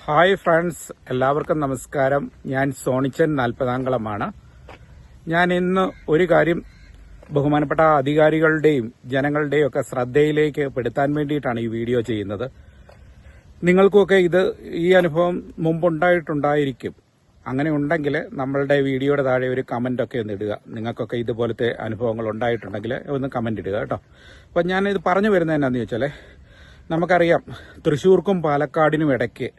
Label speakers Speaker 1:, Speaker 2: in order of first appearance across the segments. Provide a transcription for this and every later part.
Speaker 1: Hi friends, എല്ലാവർക്കും നമസ്കാരം. ഞാൻ സോണിച്ചൻ നാൽപ്പതാംകുളമാണ്. ഞാൻ ഇന്ന് ഒരു കാര്യം ബഹുമാനപ്പെട്ട അധികാരികളുടെയും ജനങ്ങളുടെയും ഒക്കെ ശ്രദ്ധയിലേക്ക് പെടുത്താൻ വേണ്ടിയിട്ടാണ് ഈ വീഡിയോ ചെയ്യുന്നത്. നിങ്ങൾക്കൊക്കെ ഈ അനുഭവം മുമ്പുണ്ടായിട്ടുണ്ടായിരിക്കും. അങ്ങനെ ഉണ്ടെങ്കിൽ നമ്മളുടെ വീഡിയോയുടെ താഴെ ഒരു കമന്റ് ഒക്കെ ഒന്ന് ഇടുക. നിങ്ങൾക്കൊക്കെ ഇതുപോലത്തെ അനുഭവങ്ങൾ ഉണ്ടായിട്ടുണ്ടെങ്കിൽ ഒന്ന് കമന്റ് ഇടുക കേട്ടോ. അപ്പം ഞാനിത് പറഞ്ഞു വരുന്നത് എന്നാന്ന് ചോദിച്ചാൽ, നമുക്കറിയാം തൃശ്ശൂർക്കും പാലക്കാടിനും ഇടയ്ക്ക്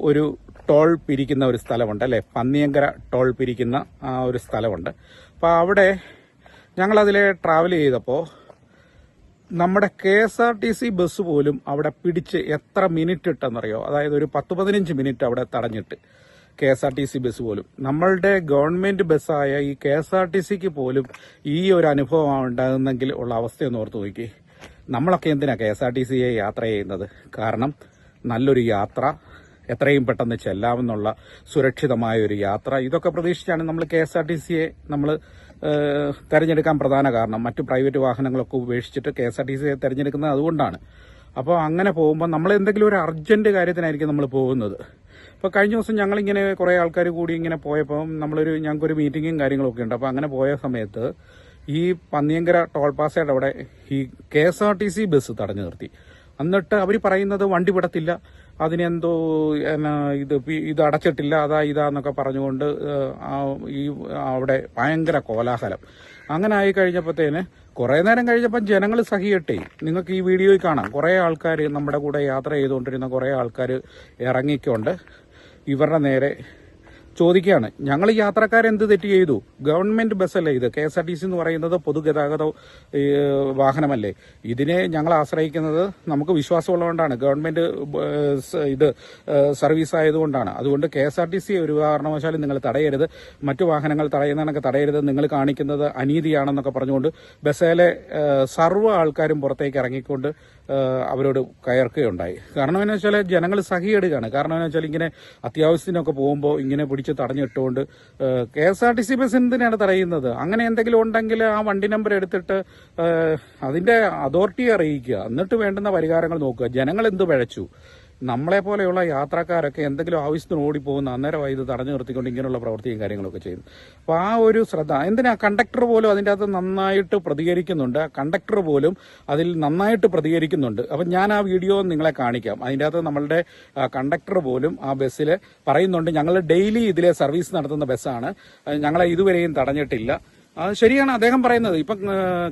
Speaker 1: ഒരു ടോൾ പിരിക്കുന്ന ഒരു സ്ഥലമുണ്ട് അല്ലേ, പന്നിയങ്കര ടോൾ പിരിക്കുന്ന ഒരു സ്ഥലമുണ്ട്. അപ്പോൾ അവിടെ ഞങ്ങളതിലെ ട്രാവൽ ചെയ്തപ്പോൾ നമ്മുടെ KSRTC ബസ് പോലും അവിടെ പിടിച്ച് എത്ര മിനിറ്റ് ഇട്ടെന്നറിയോ? അതായത് ഒരു 10-15 മിനിറ്റ് അവിടെ തടഞ്ഞിട്ട് KSRTC ബസ് പോലും. നമ്മളുടെ ഗവൺമെന്റ് ബസ്സായ ഈ KSRTCക്ക് പോലും ഈ ഒരു അനുഭവം ഉണ്ടാകുന്നെങ്കിൽ ഉള്ള അവസ്ഥയൊന്ന് ഓർത്ത് നോക്കി. നമ്മളൊക്കെ എന്തിനാ KSRTCയെ യാത്ര ചെയ്യുന്നത്? കാരണം നല്ലൊരു യാത്ര, എത്രയും പെട്ടെന്ന് ചെല്ലാമെന്നുള്ള സുരക്ഷിതമായ ഒരു യാത്ര, ഇതൊക്കെ പ്രതീക്ഷിച്ചാണ് നമ്മൾ KSRTCയെ നമ്മൾ തെരഞ്ഞെടുക്കാൻ പ്രധാന കാരണം. മറ്റു പ്രൈവറ്റ് വാഹനങ്ങളൊക്കെ ഉപേക്ഷിച്ചിട്ട് KSRTCയെ തെരഞ്ഞെടുക്കുന്നത് അതുകൊണ്ടാണ്. അപ്പോൾ അങ്ങനെ പോകുമ്പോൾ നമ്മൾ എന്തെങ്കിലും ഒരു അർജന്റ് കാര്യത്തിനായിരിക്കും നമ്മൾ പോകുന്നത്. അപ്പോൾ കഴിഞ്ഞ ദിവസം ഞങ്ങളിങ്ങനെ കുറേ ആൾക്കാർ കൂടി ഇങ്ങനെ പോയപ്പോൾ ഞങ്ങൾക്കൊരു മീറ്റിങ്ങും കാര്യങ്ങളൊക്കെ ഉണ്ട്. അപ്പോൾ അങ്ങനെ പോയ സമയത്ത് ഈ പന്നിയങ്കര ടോൾ പാസയുടെ അവിടെ ഈ KSRTC ബസ് തടഞ്ഞു നിർത്തി. എന്നിട്ട് അവർ പറയുന്നത് വണ്ടി വിടത്തില്ല, അതിനെന്തോ ഇത് അടച്ചിട്ടില്ല, ഇതാന്നൊക്കെ പറഞ്ഞുകൊണ്ട് അവിടെ ഭയങ്കര കോലാഹലം. അങ്ങനെ ആയി കഴിഞ്ഞപ്പോഴത്തേന് കുറേ നേരം കഴിഞ്ഞപ്പോൾ ജനങ്ങൾ സഹിയട്ടെ. നിങ്ങൾക്ക് ഈ വീഡിയോയിൽ കാണാം, കുറേ ആൾക്കാർ നമ്മുടെ കൂടെ യാത്ര ചെയ്തുകൊണ്ടിരുന്ന കുറേ ആൾക്കാർ ഇറങ്ങിക്കൊണ്ട് ഇവരുടെ നേരെ ചോദിക്കുകയാണ്, ഞങ്ങൾ യാത്രക്കാരെന്ത് തെറ്റ് ചെയ്തു? ഗവൺമെന്റ് ബസ്സല്ലേ ഇത്? KSRTC എന്ന് പറയുന്നത് പൊതുഗതാഗത വാഹനമല്ലേ? ഇതിനെ ഞങ്ങൾ ആശ്രയിക്കുന്നത് നമുക്ക് വിശ്വാസമുള്ളതുകൊണ്ടാണ്, ഗവൺമെന്റ് സർവീസ് ആയതുകൊണ്ടാണ്. അതുകൊണ്ട് KSRTC ഒരു കാരണവശാലും നിങ്ങൾ തടയരുത്, മറ്റു വാഹനങ്ങൾ തടയുന്നതൊക്കെ തടയരുത്, നിങ്ങൾ കാണിക്കുന്നത് അനീതിയാണെന്നൊക്കെ പറഞ്ഞുകൊണ്ട് ബസ്സിലെ സർവ്വ ആൾക്കാരും പുറത്തേക്ക് ഇറങ്ങിക്കൊണ്ട് അവരോട് കയർക്കുകയുണ്ടായി. കാരണം എന്ന് വെച്ചാൽ ജനങ്ങൾ സഹിയെടുക്കുകയാണ്. കാരണം എന്ന് വെച്ചാൽ ഇങ്ങനെ അത്യാവശ്യത്തിനൊക്കെ പോകുമ്പോൾ ഇങ്ങനെ പിടിച്ച് തടഞ്ഞിട്ടുകൊണ്ട് KSRTC ബസ് എന്തിനാണ് തടയുന്നത്? അങ്ങനെ എന്തെങ്കിലും ഉണ്ടെങ്കിൽ ആ വണ്ടി നമ്പർ എടുത്തിട്ട് അതിന്റെ അതോറിറ്റിയെ അറിയിക്കുക, എന്നിട്ട് വേണ്ടുന്ന പരിഹാരങ്ങൾ നോക്കുക. ജനങ്ങൾ എന്ത് പിഴച്ചു? നമ്മളെ പോലെയുള്ള യാത്രക്കാരൊക്കെ എന്തെങ്കിലും ആവശ്യത്തിന് ഓടിപ്പോകുന്ന അന്നേരമായി ഇത് തടഞ്ഞു നിർത്തിക്കൊണ്ട് ഇങ്ങനെയുള്ള പ്രവൃത്തിയും കാര്യങ്ങളൊക്കെ ചെയ്യുന്നു. അപ്പോൾ ആ ഒരു ശ്രദ്ധ എന്തിനാ? കണ്ടക്ടർ പോലും അതിൻ്റെ അകത്ത് നന്നായിട്ട് പ്രതികരിക്കുന്നുണ്ട്. കണ്ടക്ടർ പോലും അതിൽ നന്നായിട്ട് പ്രതികരിക്കുന്നുണ്ട്. അപ്പം ഞാൻ ആ വീഡിയോ നിങ്ങളെ കാണിക്കാം. അതിൻ്റെ അകത്ത് നമ്മളുടെ കണ്ടക്ടർ പോലും ആ ബസ്സിൽ പറയുന്നുണ്ട്, ഞങ്ങൾ ഡെയിലി ഇതിലെ സർവീസ് നടത്തുന്ന ബസ്സാണ്, ഞങ്ങളെ ഇതുവരെയും തടഞ്ഞിട്ടില്ല. അത് ശരിയാണ് അദ്ദേഹം പറയുന്നത്. ഇപ്പം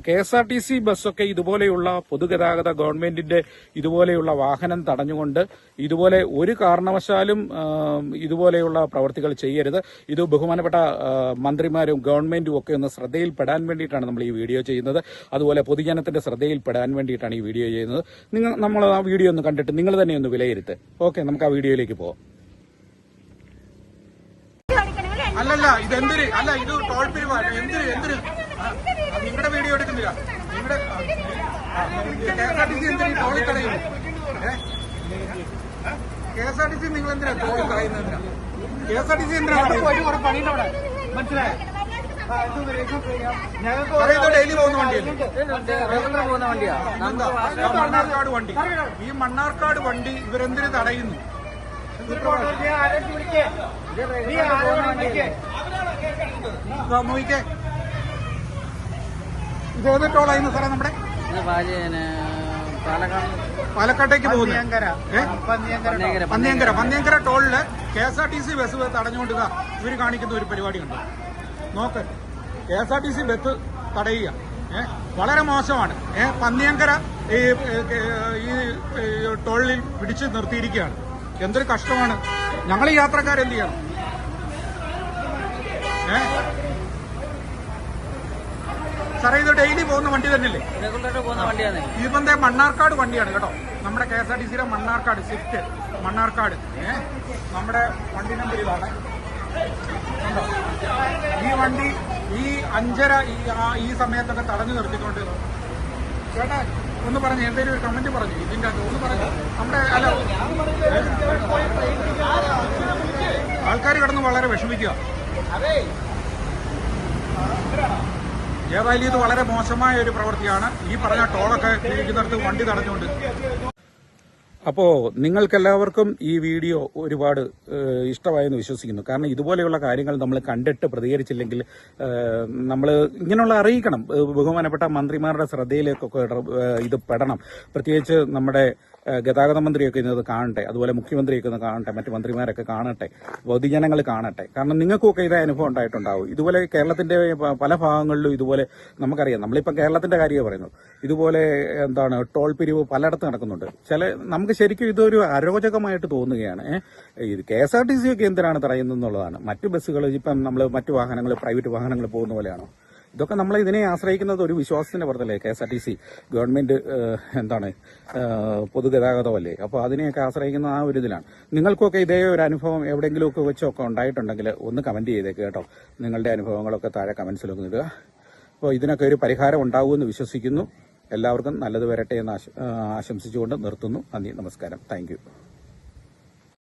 Speaker 1: KSRTC ബസ്സൊക്കെ ഇതുപോലെയുള്ള പൊതുഗതാഗത ഗവൺമെന്റിന്റെ ഇതുപോലെയുള്ള വാഹനം തടഞ്ഞുകൊണ്ട് ഇതുപോലെ ഒരു കാരണവശാലും ഇതുപോലെയുള്ള പ്രവർത്തികൾ ചെയ്യരുത്. ഇത് ബഹുമാനപ്പെട്ട മന്ത്രിമാരും ഗവൺമെന്റും ഒക്കെ ഒന്ന് ശ്രദ്ധയിൽപ്പെടാൻ വേണ്ടിയിട്ടാണ് നമ്മൾ ഈ വീഡിയോ ചെയ്യുന്നത്. അതുപോലെ പൊതുജനത്തിന്റെ ശ്രദ്ധയിൽപ്പെടാൻ വേണ്ടിയിട്ടാണ് ഈ വീഡിയോ ചെയ്യുന്നത്. നമ്മൾ ആ വീഡിയോ ഒന്ന് കണ്ടിട്ട് നിങ്ങൾ തന്നെ ഒന്ന് വിലയിരുത്ത്. ഓക്കെ, നമുക്ക് ആ വീഡിയോയിലേക്ക് പോകാം. അല്ലല്ല, ഇതെന്തിന്? അല്ല, ഇത് ടോൾ പിരിവാണ്. എന്തിന് നിങ്ങളുടെ വീഡിയോ എടുക്കുന്നില്ല? നിങ്ങളുടെ KSRTC എന്തിനാ ടോളിൽ തടയുന്നു? KSRTC നിങ്ങൾ എന്തിനാ ടോളിൽ തടയുന്നതിനാ? KSRTC എന്തിനാ മനസ്സിലായോ? ഡെയിലി പോകുന്ന വണ്ടിയല്ലേ? മണ്ണാർക്കാട് വണ്ടി. ഈ മണ്ണാർക്കാട് വണ്ടി ഇവരെന്തിന് തടയുന്നു? നോക്കിക്കേ, ഇതേത് ടോളായിരുന്നു സാറേ? നമ്മുടെ പാലക്കാട്ടേക്ക് പോകുന്നത് പന്നിയങ്കര ടോളില് KSRTC ബസ് തടഞ്ഞുകൊണ്ട് ഇവര് കാണിക്കുന്ന ഒരു പരിപാടി ഉണ്ട്. നോക്ക്, KSRTC ബസ് തടയുക വളരെ മോശമാണ്. പന്നിയങ്കര ഈ ടോളിൽ പിടിച്ച് നിർത്തിയിരിക്കുകയാണ്. എന്തൊരു കഷ്ടമാണ്. ഞങ്ങൾ ഈ യാത്രക്കാരെന്ത് ചെയ്യണം? സാറേ, ഇത് ഡെയിലി പോകുന്ന വണ്ടി തന്നെയല്ലേ? ഇതിപ്പം മണ്ണാർക്കാട് വണ്ടിയാണ് കേട്ടോ. നമ്മുടെ KSRTCയുടെ മണ്ണാർക്കാട് സ്വിഫ്റ്റ് മണ്ണാർക്കാട്. നമ്മുടെ വണ്ടി നമ്പർ ഇതാണ്. ഈ വണ്ടി ഈ 5:30 ഈ സമയത്തൊക്കെ തടഞ്ഞു നിർത്തിക്കൊണ്ട് ചേട്ടാ ഒന്ന് പറഞ്ഞു, എന്തെങ്കിലും ഒരു കമന്റ് പറഞ്ഞു ഇതിന്റെ അകത്ത് ഒന്ന് പറഞ്ഞു. നമ്മുടെ ആൾക്കാർ കിടന്ന് വളരെ വിഷമിക്കുക. ഏതായാലും ഇത് വളരെ മോശമായ ഒരു പ്രവൃത്തിയാണ്. ഈ പറഞ്ഞ ടോളൊക്കെ ഇരിക്കുന്നിടത്ത് വണ്ടി തടഞ്ഞുകൊണ്ട് അപ്പോൾ നിങ്ങൾക്കെല്ലാവർക്കും ഈ വീഡിയോ ഒരുപാട് ഇഷ്ടമായെന്ന് വിശ്വസിക്കുന്നു. കാരണം ഇതുപോലെയുള്ള കാര്യങ്ങൾ നമ്മൾ കണ്ടിട്ട് പ്രതികരിച്ചില്ലെങ്കിൽ നമ്മൾ ഇങ്ങനെയുള്ള അറിയിക്കണം. ബഹുമാനപ്പെട്ട മന്ത്രിമാരുടെ ശ്രദ്ധയിലേക്കൊക്കെ ഇത് പെടണം. പ്രത്യേകിച്ച് നമ്മുടെ ഗതാഗത മന്ത്രിയൊക്കെ ഇന്നത് കാണട്ടെ, അതുപോലെ മുഖ്യമന്ത്രിയൊക്കെ ഒന്ന് കാണട്ടെ, മറ്റു മന്ത്രിമാരൊക്കെ കാണട്ടെ, പൊതുജനങ്ങൾ കാണട്ടെ. കാരണം നിങ്ങൾക്കൊക്കെ ഇതേ അനുഭവം ഉണ്ടായിട്ടുണ്ടാവും. ഇതുപോലെ കേരളത്തിന്റെ പല ഭാഗങ്ങളിലും ഇതുപോലെ നമുക്കറിയാം. നമ്മളിപ്പം കേരളത്തിന്റെ കാര്യമാണ് പറയുന്നത്. ഇതുപോലെ ടോൾ പിരിവ് പലയിടത്തും നടക്കുന്നുണ്ട്. നമുക്ക് ശരിക്കും ഇതൊരു അരോചകമായിട്ട് തോന്നുകയാണ്. ഇത് KSRTC ഒക്കെ എന്തിനാണ് തടയുന്നതെന്നുള്ളതാണ്. മറ്റു ബസ്സുകൾ ഇപ്പം നമ്മൾ മറ്റു വാഹനങ്ങൾ, പ്രൈവറ്റ് വാഹനങ്ങൾ പോകുന്ന പോലെയാണോ? ഇതൊക്കെ നമ്മൾ ഇതിനെ ആശ്രയിക്കുന്നത് ഒരു വിശ്വാസത്തിന്റെ പുറത്തല്ലേ. KSRTC government പൊതുഗതാഗതമല്ലേ. അപ്പോൾ അതിനെയൊക്കെ ആശ്രയിക്കുന്ന ആ ഒരു ഇതിലാണ്. നിങ്ങൾക്കൊക്കെ ഇതേ ഒരു അനുഭവം എവിടെയെങ്കിലുമൊക്കെ വെച്ചൊക്കെ ഉണ്ടായിട്ടുണ്ടെങ്കിൽ ഒന്ന് കമന്റ് ചെയ്തേക്ക് കേട്ടോ. നിങ്ങളുടെ അനുഭവങ്ങളൊക്കെ താഴെ കമന്റ്സിലൊക്കെ ഇടുക. അപ്പോൾ ഇതിനൊക്കെ ഒരു പരിഹാരം ഉണ്ടാവുമെന്ന് വിശ്വസിക്കുന്നു. എല്ലാവർക്കും നല്ലത് വരട്ടെ എന്ന് ആശംസിച്ചുകൊണ്ട് നിർത്തുന്നു. നന്ദി, നമസ്കാരം. Thank you.